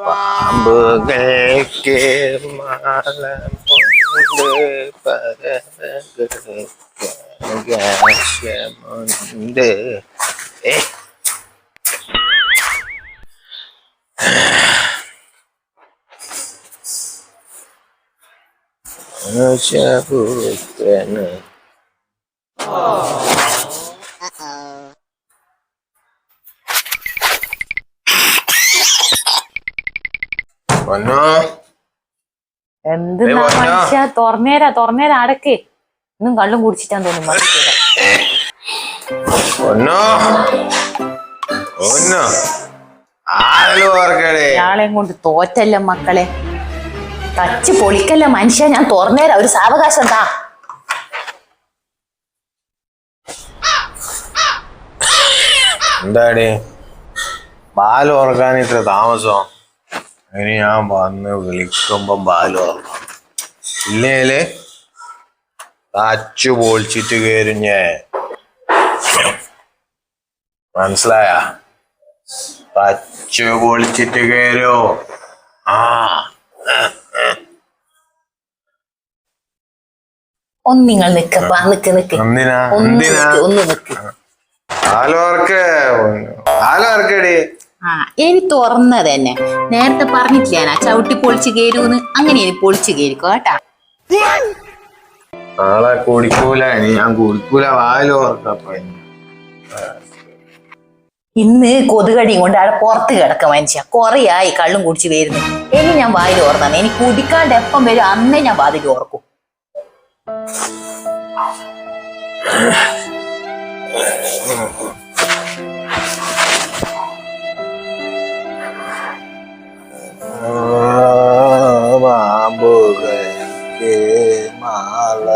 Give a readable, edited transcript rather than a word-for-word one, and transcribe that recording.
പാമ്പുകൾക്ക് മാല പരകശമുണ്ട്. പുത്രന് എന്ത് മനുഷ്യ തുറന്നേരാ അടക്ക്. ഇന്നും കള്ളും കുടിച്ചിട്ടാന്ന് തോന്നുന്നു. ഇയാളെയും കൊണ്ട് തോറ്റല്ല മക്കളെ. തച്ച് പൊളിക്കല്ല മനുഷ്യ. ഞാൻ തുറന്നേരാ, ഒരു സാവകാശം താ. എന്താടി ബാല് ഓർക്കാൻ ഇത്ര താമസം? ഇനി ഞാൻ വന്ന് വിളിക്കുമ്പം ബാല് ഓർക്കാം. ഇല്ലേല് തച്ചു പൊളിച്ചിട്ട് കയറും ഞാൻ. മനസ്സിലായ? തച്ചു പൊളിച്ചിട്ട് കയറോ? ഒന്ന് നിങ്ങൾ നിക്കപ്പാ, നിക്ക്. ഒന്ന് നിക്ക്. എനി തുറന്നത് തന്നെ നേരത്തെ പറഞ്ഞിട്ടില്ല ഞാൻ ചവിട്ടി പൊളിച്ച് കയറൂന്ന്. അങ്ങനെ എനിക്ക് പൊളിച്ച് കയറിക്കോ കേട്ടാ. നാളെ കുടിക്കൂല, ഞാൻ കുടിക്കൂല. വാലോർക്കപ്പ ഇന്ന് കൊതുകടിയും കൊണ്ട് അവിടെ പുറത്ത് കിടക്ക മനുഷ്യ. കൊറേയായി കള്ളും കുടിച്ച് വരുന്നു. ഇനി ഞാൻ വായിൽ ഓർന്നാണ്. എനിക്ക് കുടിക്കാണ്ട് എപ്പം വരും അന്നേ ഞാൻ വാതിൽ ഓർക്കും. മാമ്പുകൾക്ക് മാല